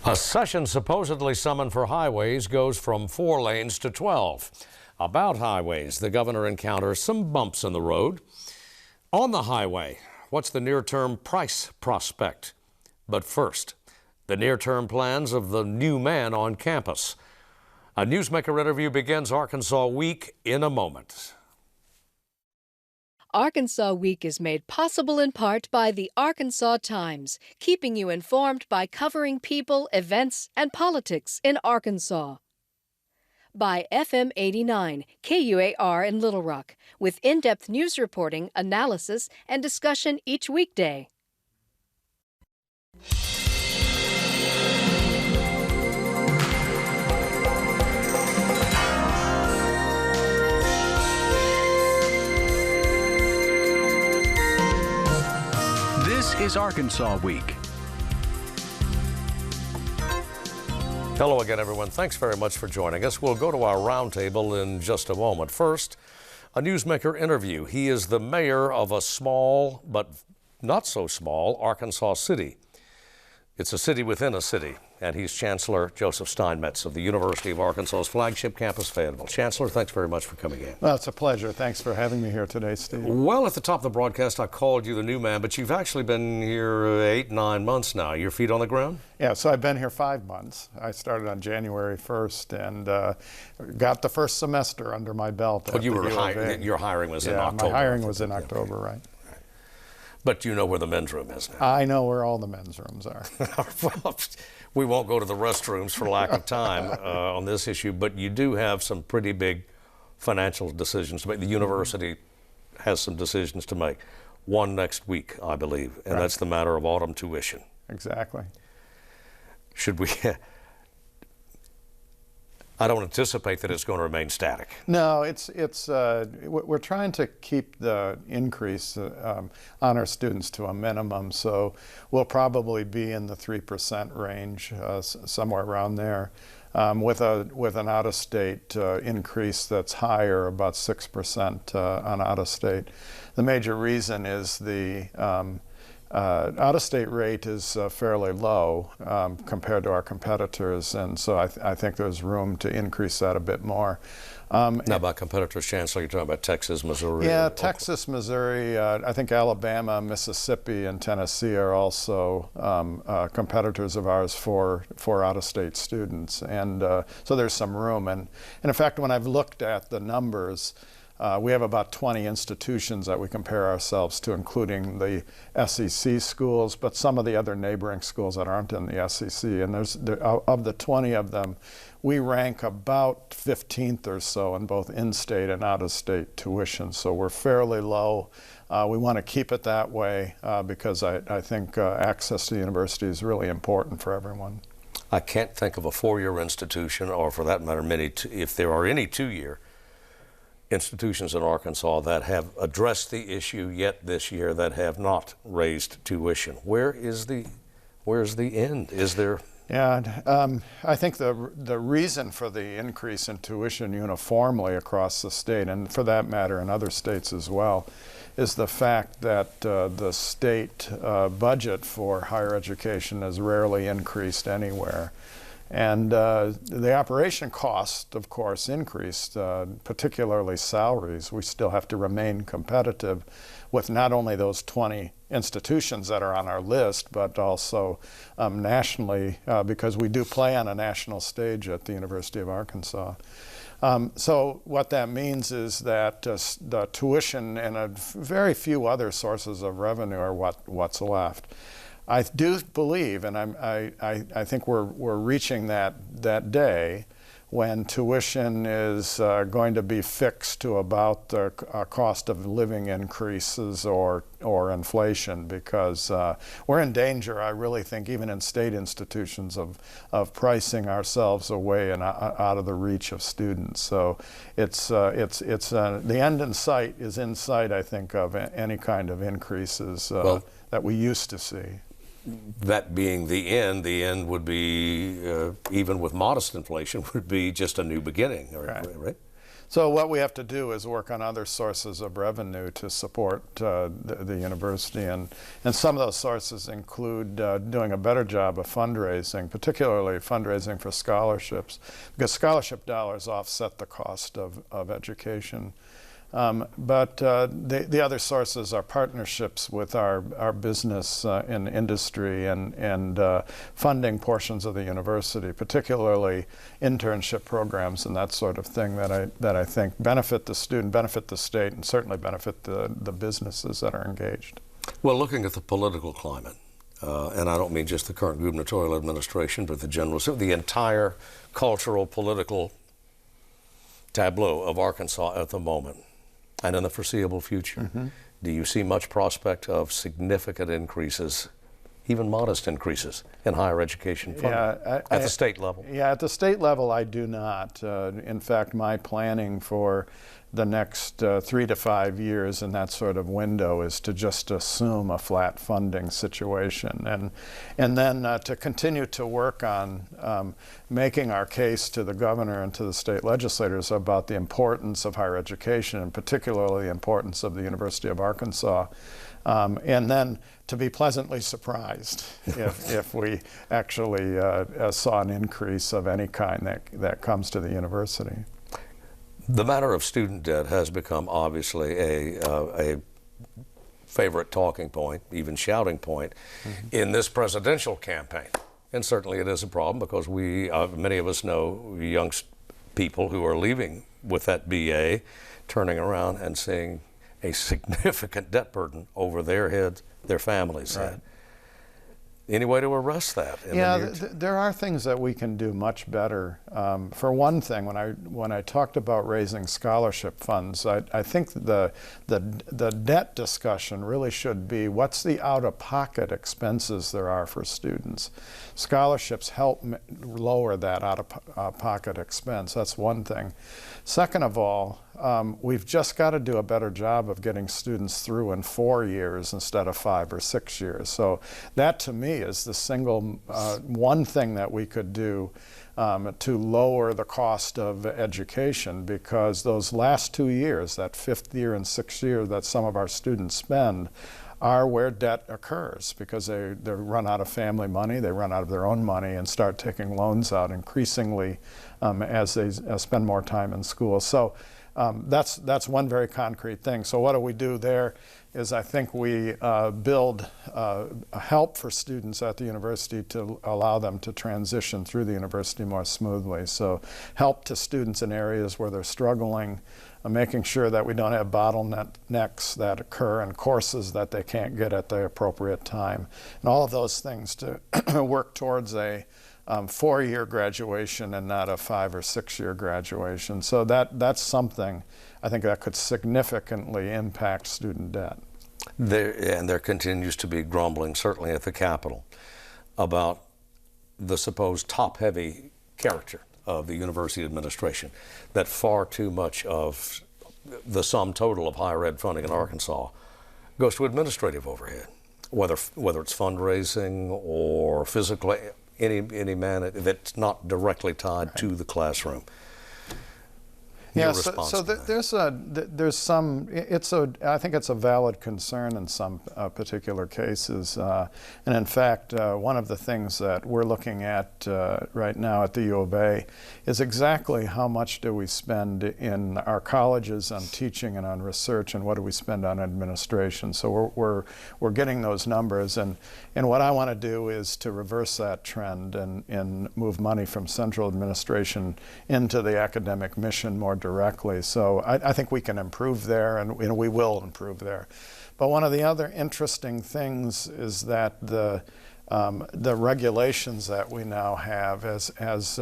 A session supposedly summoned for highways goes from 4 lanes to 12. About highways, the governor encounters some bumps in the road. On the highway, what's the near-term price prospect? But first, the near-term plans of the new man on campus. A Newsmaker interview begins Arkansas Week in a moment. Arkansas Week is made possible in part by the Arkansas Times, keeping you informed by covering people, events, and politics in Arkansas. By FM 89, KUAR in Little Rock, with in-depth news reporting, analysis, and discussion each weekday. This is Arkansas Week. Hello again, everyone. Thanks very much for joining us. We'll go to our roundtable in just a moment. First, a Newsmaker interview. He is the mayor of a small, but not so small, Arkansas city. It's a city within a city, and he's Chancellor Joseph Steinmetz of the University of Arkansas's flagship campus, Fayetteville. Chancellor, thanks very much for coming in. Well, it's a pleasure. Thanks for having me here today, Steve. Well, at the top of the broadcast, I called you the new man, but you've actually been here 8, 9 months now. Your feet on the ground? Yeah, so I've been here 5 months. I started on January 1st and got the first semester under my belt. But your hiring was in October. My hiring was in October, right. But you know where the men's room is now. I know where all the men's rooms are. Well, we won't go to the restrooms for lack of time on this issue, but you do have some pretty big financial decisions to make. The university has some decisions to make. One next week, I believe, and that's the matter of autumn tuition. Exactly. Should we... I don't anticipate that it's going to remain static. No, we're trying to keep the increase on our students to a minimum, so we'll probably be in the 3% range, somewhere around there, with an out-of-state increase that's higher, about 6% on out-of-state. The major reason is the out-of-state rate is fairly low compared to our competitors, and so I think there's room to increase that a bit more. Now, by competitors, Chancellor, you're talking about Texas, Missouri? Yeah, Texas, Missouri, I think Alabama, Mississippi, and Tennessee are also competitors of ours for out-of-state students, and so there's some room. And in fact, when I've looked at the numbers, we have about 20 institutions that we compare ourselves to, including the SEC schools, but some of the other neighboring schools that aren't in the SEC. And of the 20 of them, we rank about 15th or so in both in-state and out-of-state tuition. So we're fairly low. We want to keep it that way because I think access to the university is really important for everyone. I can't think of a 4-year institution, or for that matter, if there are any 2-year institutions in Arkansas that have addressed the issue yet this year that have not raised tuition. Where's the end? Is there? Yeah, I think the reason for the increase in tuition uniformly across the state, and for that matter in other states as well, is the fact that the state budget for higher education has rarely increased anywhere. And the operation cost, of course, increased, particularly salaries. We still have to remain competitive with not only those 20 institutions that are on our list, but also nationally, because we do play on a national stage at the University of Arkansas. So what that means is that the tuition and very few other sources of revenue are what's left. I do believe, and I think we're reaching that day when tuition is going to be fixed to about the cost of living increases or inflation, because we're in danger, I really think, even in state institutions, of pricing ourselves away and out of the reach of students. So it's the end in sight is in sight, I think, of any kind of increases that we used to see. That being the end would be, even with modest inflation, would be just a new beginning, right? So what we have to do is work on other sources of revenue to support the university, and some of those sources include doing a better job of fundraising, particularly fundraising for scholarships, because scholarship dollars offset the cost of education. But the other sources are partnerships with our business in industry and funding portions of the university, particularly internship programs and that sort of thing that I think benefit the student, benefit the state, and certainly benefit the businesses that are engaged. Well, looking at the political climate, and I don't mean just the current gubernatorial administration, but the general, so the entire cultural, political tableau of Arkansas at the moment, and in the foreseeable future, do you see much prospect of significant increases, even modest increases, in higher education funding at the state level? Yeah, at the state level, I do not. In fact, my planning for the next 3 to 5 years in that sort of window is to just assume a flat funding situation, and then to continue to work on making our case to the governor and to the state legislators about the importance of higher education, and particularly the importance of the University of Arkansas, and then to be pleasantly surprised if we actually saw an increase of any kind that comes to the university. The matter of student debt has become obviously a favorite talking point, even shouting point, in this presidential campaign. And certainly it is a problem because many of us know young people who are leaving with that BA, turning around and seeing a significant debt burden over their heads, their families' head. Any way to arrest that? There are things that we can do much better. For one thing, when I talked about raising scholarship funds, I think the debt discussion really should be what's the out-of-pocket expenses there are for students. Scholarships help lower that out-of-pocket expense. That's one thing. Second of all, we've just got to do a better job of getting students through in 4 years instead of 5 or 6 years. So that, to me, is the single one thing that we could do to lower the cost of education, because those last 2 years, that 5th year and 6th year that some of our students spend, are where debt occurs, because they run out of family money, they run out of their own money and start taking loans out increasingly as they spend more time in school. So that's one very concrete thing. So what do we do there is I think we build help for students at the university to allow them to transition through the university more smoothly. So help to students in areas where they're struggling, making sure that we don't have bottlenecks that occur in courses that they can't get at the appropriate time. And all of those things to work towards a 4-year graduation and not a 5 or 6 year graduation. So that's something I think that could significantly impact student debt. There continues to be grumbling, certainly at the Capitol, about the supposed top-heavy character of the university administration, that far too much of the sum total of higher ed funding in Arkansas goes to administrative overhead, whether it's fundraising or physical, any man that's not directly tied to the classroom. Yeah, so there's some, I think it's a valid concern in some particular cases. And in fact, one of the things that we're looking at right now at the U of A is exactly how much do we spend in our colleges on teaching and on research, and what do we spend on administration. So we're getting those numbers, and what I want to do is to reverse that trend and move money from central administration into the academic mission more directly. So I think we can improve there, and we will improve there. But one of the other interesting things is that the regulations that we now have has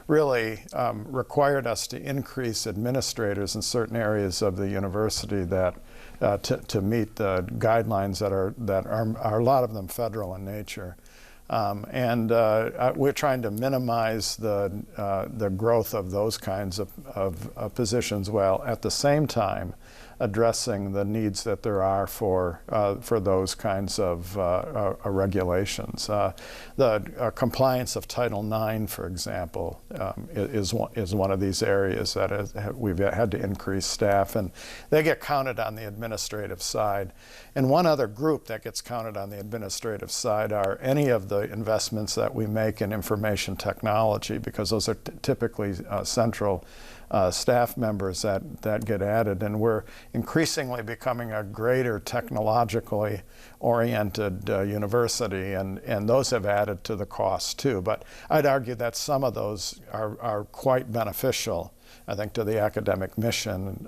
really required us to increase administrators in certain areas of the university that to meet the guidelines that are a lot of them federal in nature. We're trying to minimize the growth of those kinds of positions, while at the same time addressing the needs that there are for those kinds of regulations. The compliance of Title IX, for example, is one of these areas that we've had to increase staff, and they get counted on the administrative side. And one other group that gets counted on the administrative side are any of the investments that we make in information technology, because those are typically central staff members that get added, and we're increasingly becoming a greater technologically oriented university, and those have added to the cost too. But I'd argue that some of those are quite beneficial, I think, to the academic mission.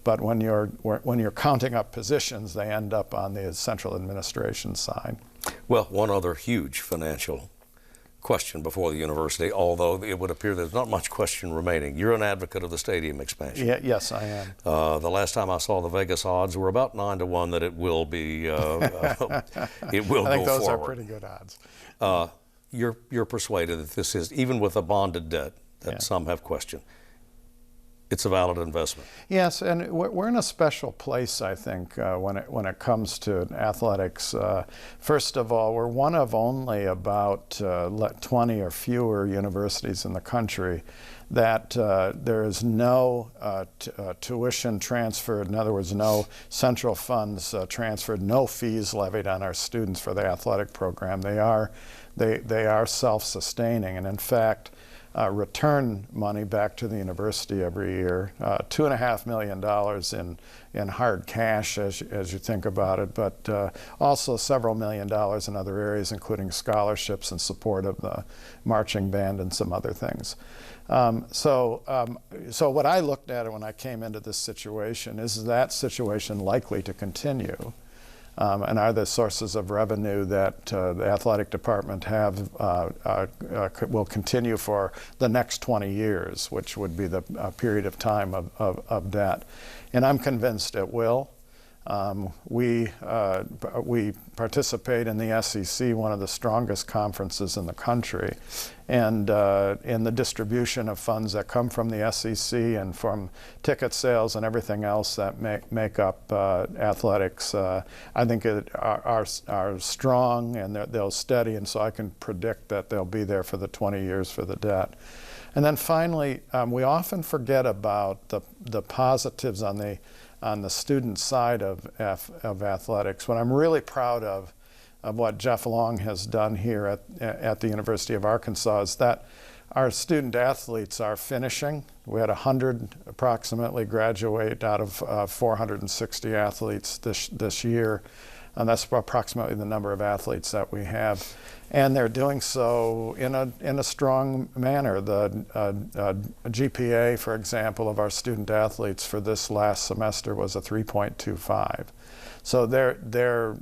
But when you're counting up positions, they end up on the central administration side. Well, one other huge financial question before the university, although it would appear there's not much question remaining. You're an advocate of the stadium expansion. Yeah, yes, I am. The last time I saw the Vegas odds were about 9-1 that it will be. It will I think go those forward. are pretty good odds. You're persuaded that this is, even with a bonded debt that some have questioned, it's a valid investment. Yes, and we're in a special place, I think, when it comes to athletics. First of all, we're one of only about 20 or fewer universities in the country that there is no tuition transferred. In other words, no central funds transferred, no fees levied on our students for the athletic program. They are self-sustaining, and in fact, return money back to the university every year, $2.5 million in hard cash as you think about it, but also several $1 million in other areas, including scholarships and support of the marching band and some other things. So what I looked at when I came into this situation is that situation likely to continue? And are the sources of revenue that the athletic department will continue for the next 20 years, which would be the period of time of debt. And I'm convinced it will. We participate in the SEC, one of the strongest conferences in the country, and in the distribution of funds that come from the SEC and from ticket sales and everything else that make up athletics, I think are strong, and they'll steady, and so I can predict that they'll be there for the 20 years for the debt. And then finally, we often forget about the positives on the student side of athletics. What I'm really proud of what Jeff Long has done here at the University of Arkansas is that our student athletes are finishing. We had 100 approximately graduate out of 460 athletes this year. And that's approximately the number of athletes that we have. And they're doing so in a strong manner. The GPA, for example, of our student athletes for this last semester was a 3.25. So they're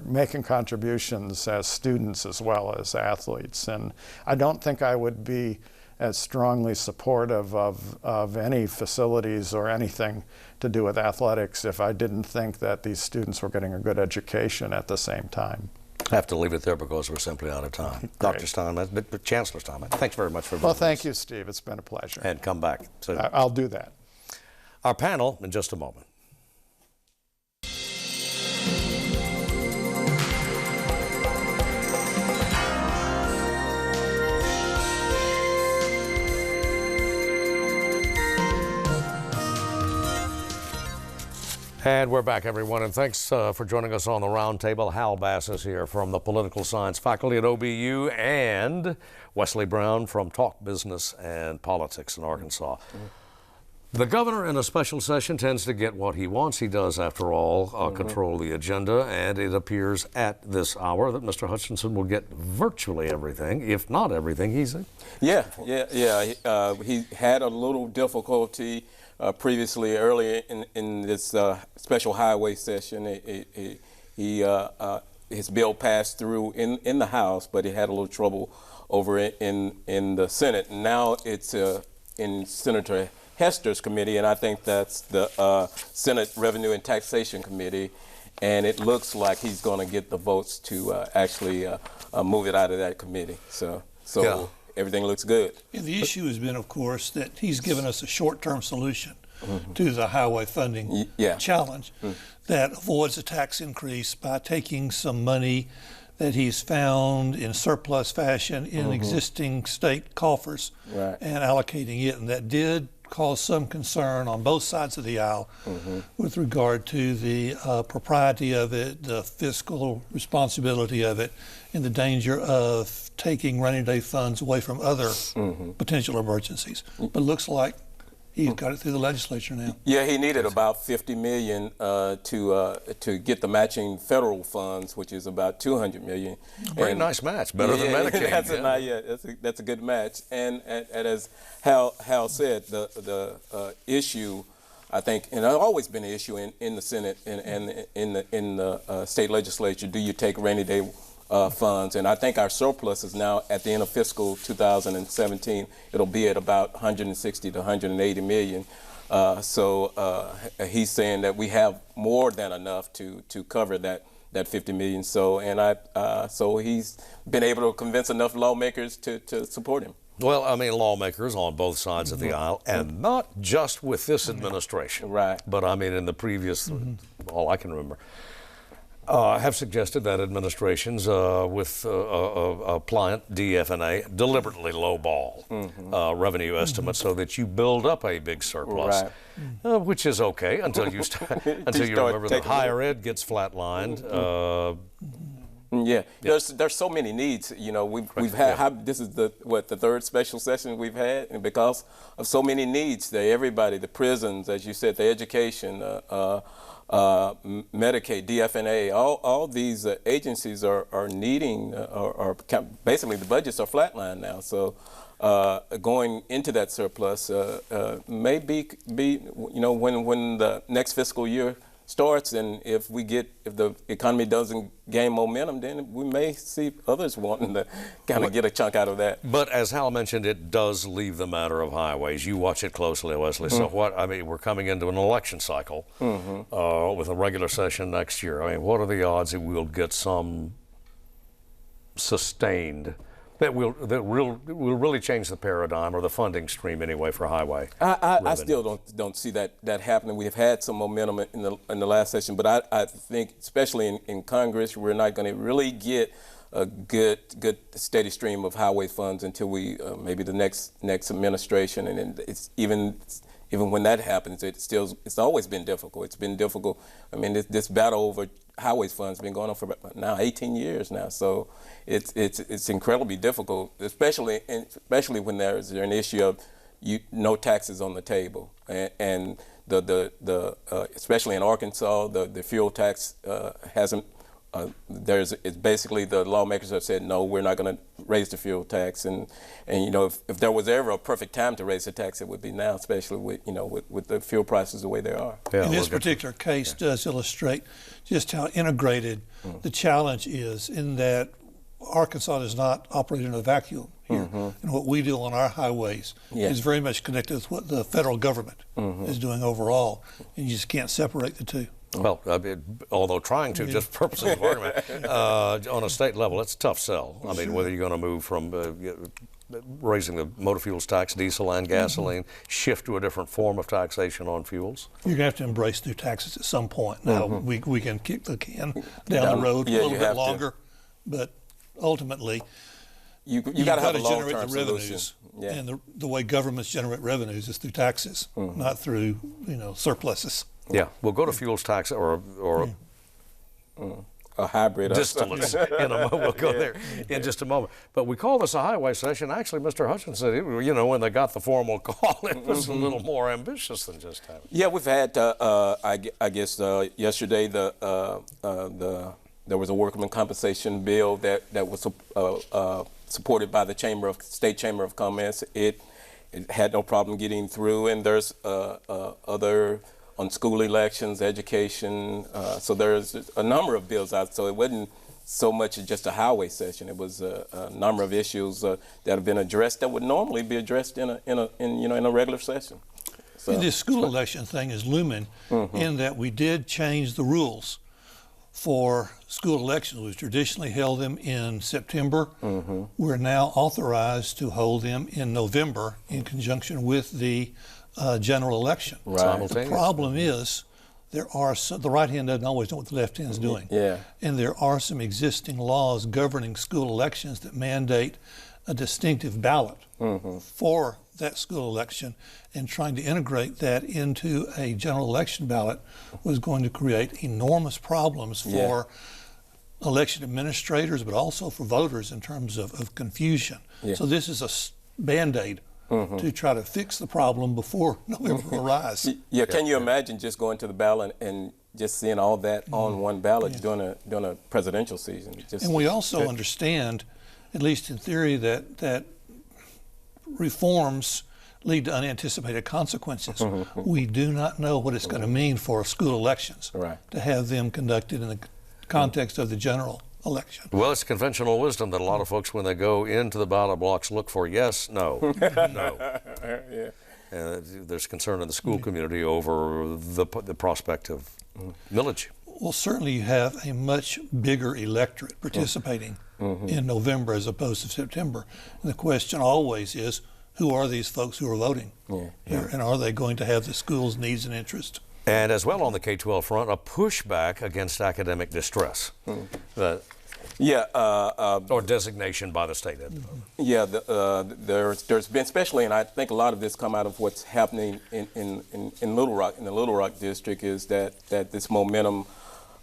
making contributions as students as well as athletes. And I don't think I would be as strongly supportive of any facilities or anything to do with athletics if I didn't think that these students were getting a good education at the same time. I have to leave it there because we're simply out of time. Dr. Steinmetz, but Chancellor Steinmetz, thanks very much for being with us. Well, thank you, Steve. It's been a pleasure. And come back soon. I'll do that. Our panel in just a moment. And we're back, everyone, and thanks for joining us on the roundtable. Hal Bass is here from the Political Science faculty at OBU, and Wesley Brown from Talk Business and Politics in Arkansas. The governor in a special session tends to get what he wants. He does, after all, control the agenda, and it appears at this hour that Mr. Hutchinson will get virtually everything, if not everything, he said. He had a little difficulty previously, earlier in this special highway session. His bill passed through in the House, but he had a little trouble over in the Senate. Now it's in Senator Hester's committee, and I think that's the Senate Revenue and Taxation Committee, and it looks like he's going to get the votes to actually move it out of that committee. So everything looks good. And the issue has been, of course, that he's given us a short-term solution. to the highway funding Yeah. challenge that avoids a tax increase by taking some money that he's found in surplus fashion in existing state coffers and allocating it. And that did cause some concern on both sides of the aisle with regard to the propriety of it, the fiscal responsibility of it, and the danger of taking rainy day funds away from other potential emergencies. But it looks like he's got it through the legislature now. Yeah, he needed about $50 million to get the matching federal funds, which is about $200 million. Very nice match, better than Medicaid. That's a good match. And as Hal said, the issue, I think, and it's always been an issue in the Senate and in the state legislature. Do you take rainy day funds? And I think our surplus is now at the end of fiscal 2017. It'll be at about 160 to 180 million. So he's saying that we have more than enough to cover that 50 million. So so he's been able to convince enough lawmakers to support him. Well, I mean, lawmakers on both sides of the aisle, and not just with this administration, Right? But I mean, in the previous, all I can remember, have suggested that administrations with a pliant DF&A deliberately lowball revenue estimates so that you build up a big surplus, which is okay until you until you remember that higher ed gets flatlined. Yeah, there's so many needs. You know, we've had this is the third special session we've had, and because of so many needs, everybody, the prisons, as you said, the education, Medicaid, DF&A, all these agencies are needing, basically the budgets are flatlined now. So going into that surplus may be when the next fiscal year starts, and if the economy doesn't gain momentum, then we may see others wanting to kind of get a chunk out of that. But as Hal mentioned, it does leave the matter of highways. You watch it closely, Wesley. So we're coming into an election cycle with a regular session next year. I mean, what are the odds that we'll get some sustained that will really change the paradigm or the funding stream anyway for highway? I still don't see that happening. We have had some momentum in the last session, but I think especially in Congress, we're not going to really get a good steady stream of highway funds until we maybe the next administration, and it's even when that happens, it's always been difficult. It's been difficult. I mean, this battle over highways funds has been going on for now 18 years now. So it's incredibly difficult, especially when there's an issue of no taxes on the table, and the especially in Arkansas, the fuel tax hasn't. It's basically the lawmakers have said no, we're not going to raise the fuel tax, and if there was ever a perfect time to raise the tax, it would be now, especially with the fuel prices the way they are. Yeah, this particular case does illustrate just how integrated the challenge is, in that Arkansas does not operate in a vacuum here, and what we do on our highways is very much connected with what the federal government is doing overall, and you just can't separate the two. Well, although trying to, just for purposes of argument, on a state level, it's a tough sell. I mean, whether you're going to move from raising the motor fuels tax, diesel and gasoline, shift to a different form of taxation on fuels. You're going to have to embrace new taxes at some point. Now, we can kick the can down the road a little bit longer, but ultimately, you've got to generate the revenues. Yeah. And the way governments generate revenues is through taxes, not through surpluses. Yeah, we'll go to fuels tax or a hybrid distillates in a moment. We'll go there in just a moment. But we call this a highway session. Actually, Mr. Hutchins said, when they got the formal call, it was a little more ambitious than just having. Yeah, we've had. I guess yesterday there was a workman compensation bill that was supported by the State Chamber of Commerce. It had no problem getting through, and there's other. On school elections, education, so there's a number of bills out. So it wasn't so much as just a highway session. It was a number of issues that have been addressed that would normally be addressed in a regular session. So, and this school election thing is looming in that we did change the rules for school elections. We traditionally held them in September. We're now authorized to hold them in November in conjunction with the general election. Right. The problem is the right hand doesn't always know what the left hand is doing. Yeah. And there are some existing laws governing school elections that mandate a distinctive ballot for that school election, and trying to integrate that into a general election ballot was going to create enormous problems for election administrators, but also for voters in terms of confusion. Yeah. So this is a Band-Aid to try to fix the problem before November arrives. Yeah, can you imagine just going to the ballot and just seeing all that on one ballot during a presidential season? And we also understand, at least in theory, that reforms lead to unanticipated consequences. We do not know what it's going to mean for school elections to have them conducted in the context of the general election. Well, it's conventional wisdom that a lot of folks, when they go into the ballot box, look for yes, no, no. There's concern in the school community over the prospect of millage. Well, certainly you have a much bigger electorate participating in November as opposed to September. And the question always is, who are these folks who are voting? And are they going to have the school's needs and interests? And as well on the K-12 front, a pushback against academic distress. Or designation by the state. Yeah, there's been, especially, and I think a lot of this come out of what's happening in Little Rock, in the Little Rock district, is that this momentum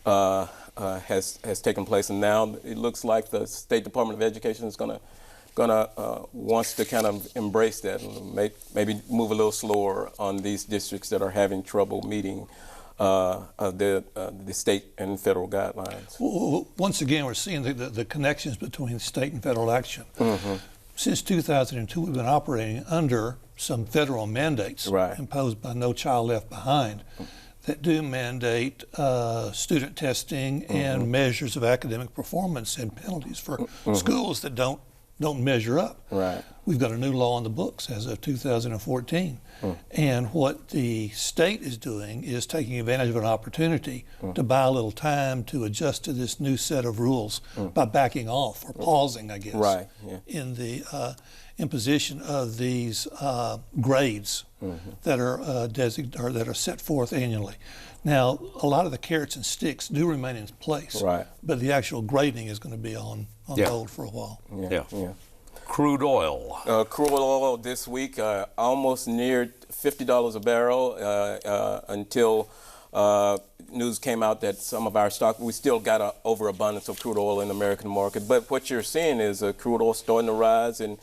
has taken place, and now it looks like the State Department of Education is gonna wants to kind of embrace that and maybe move a little slower on these districts that are having trouble meeting the state and federal guidelines. Well, once again, we're seeing the connections between state and federal action. Since 2002, we've been operating under some federal mandates imposed by No Child Left Behind that do mandate student testing and measures of academic performance and penalties for schools that don't measure up. We've got a new law on the books as of 2014. And what the state is doing is taking advantage of an opportunity to buy a little time to adjust to this new set of rules by backing off or pausing, I guess, in the imposition of these grades that are that are set forth annually. Now, a lot of the carrots and sticks do remain in place, but the actual grading is going to be on hold for a while. Crude oil. Crude oil this week almost neared $50 a barrel until news came out that some of our stock, we still got an overabundance of crude oil in the American market. But what you're seeing is crude oil starting to rise, and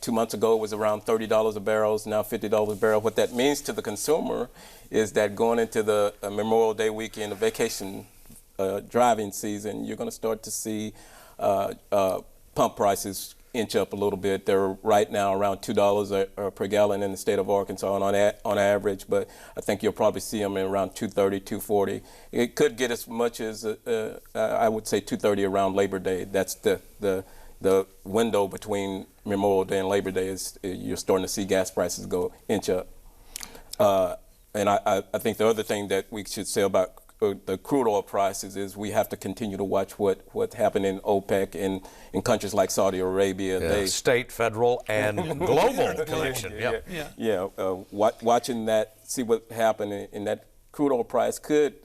2 months ago it was around $30 a barrel, it's now $50 a barrel. What that means to the consumer is that going into the Memorial Day weekend, the vacation driving season, you're going to start to see pump prices inch up a little bit. They're right now around $2 per gallon in the state of Arkansas on average, but I think you'll probably see them in around $2.30, $2.40. It could get as much as I would say $2.30 around Labor Day. That's the window between Memorial Day and Labor Day is you're starting to see gas prices inch up. And I think the other thing that we should say about the crude oil prices is we have to continue to watch what happened in OPEC and in countries like Saudi Arabia. State, federal, and global connection. Watching that, see what happened in that crude oil price could,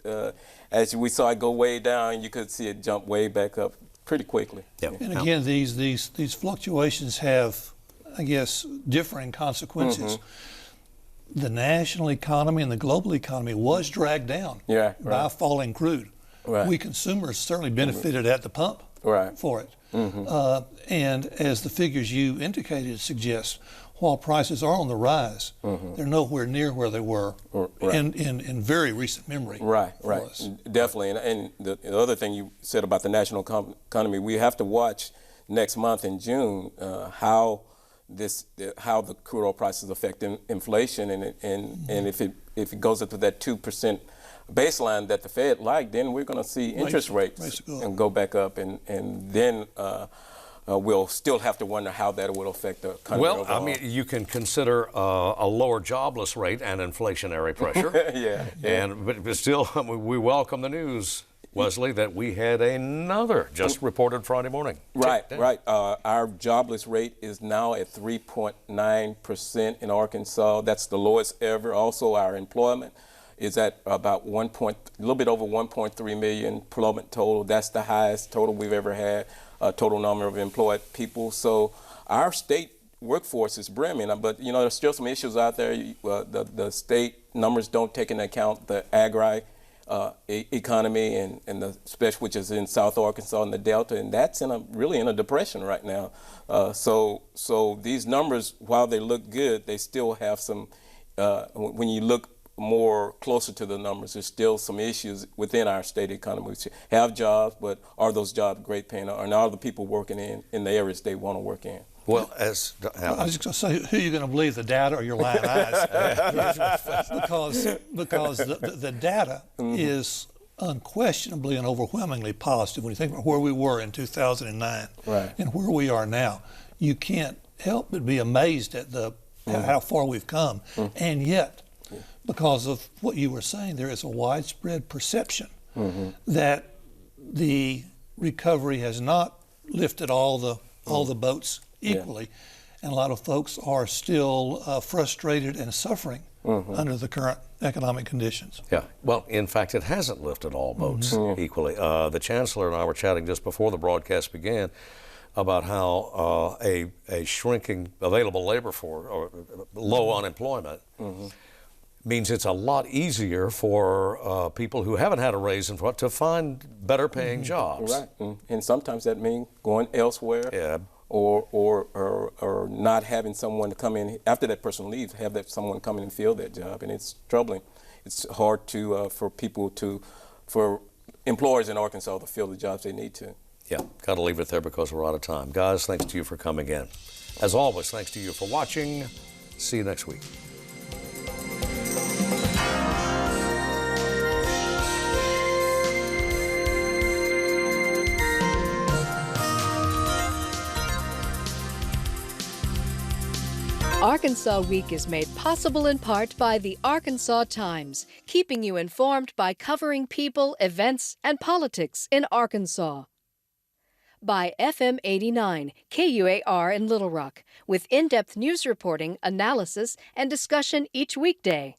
as we saw it go way down, you could see it jump way back up pretty quickly. And again, these fluctuations have, I guess, differing consequences. The national economy and the global economy was dragged down by falling crude. We consumers certainly benefited at the pump for it. And as the figures you indicated suggest, while prices are on the rise, they're nowhere near where they were in very recent memory. Definitely. And the other thing you said about the national economy, we have to watch next month in June how the crude oil prices affect inflation, and if it goes up to that 2% baseline that the Fed liked, then we're going to see interest rates and go back up, and then we'll still have to wonder how that will affect the country overall. I mean, you can consider a lower jobless rate and inflationary pressure. But still, we welcome the news. Wesley, that we had another just reported Friday morning. Right. Our jobless rate is now at 3.9% in Arkansas. That's the lowest ever. Also, our employment is at about a little bit over 1.3 million employment total. That's the highest total we've ever had, total number of employed people. So our state workforce is brimming, but there's still some issues out there. The state numbers don't take into account the agri economy and the special, which is in South Arkansas and the Delta, and that's really in a depression right now. So these numbers, while they look good, they still have some. When you look more closer to the numbers, there's still some issues within our state economy. We have jobs, but are those jobs great paying, and are the people working in the areas they want to work in? Well, I was just going to say, who are you going to believe, the data or your lying eyes? because the data is unquestionably and overwhelmingly positive when you think about where we were in 2009 and where we are now. You can't help but be amazed at how far we've come. And yet, because of what you were saying, there is a widespread perception that the recovery has not lifted all the boats equally, and a lot of folks are still frustrated and suffering under the current economic conditions. Yeah, well, in fact, it hasn't lifted all boats equally. The Chancellor and I were chatting just before the broadcast began about how a shrinking available labor force or low unemployment means it's a lot easier for people who haven't had a raise in front to find better paying jobs. Right, and sometimes that means going elsewhere. Yeah. Or not having someone to come in after that person leaves, have someone come in and fill that job, and it's troubling. It's hard for employers in Arkansas to fill the jobs they need to. Yeah, got to leave it there because we're out of time. Guys, thanks to you for coming in. As always, thanks to you for watching. See you next week. Arkansas Week is made possible in part by the Arkansas Times, keeping you informed by covering people, events, and politics in Arkansas. By FM 89, KUAR in Little Rock, with in-depth news reporting, analysis, and discussion each weekday.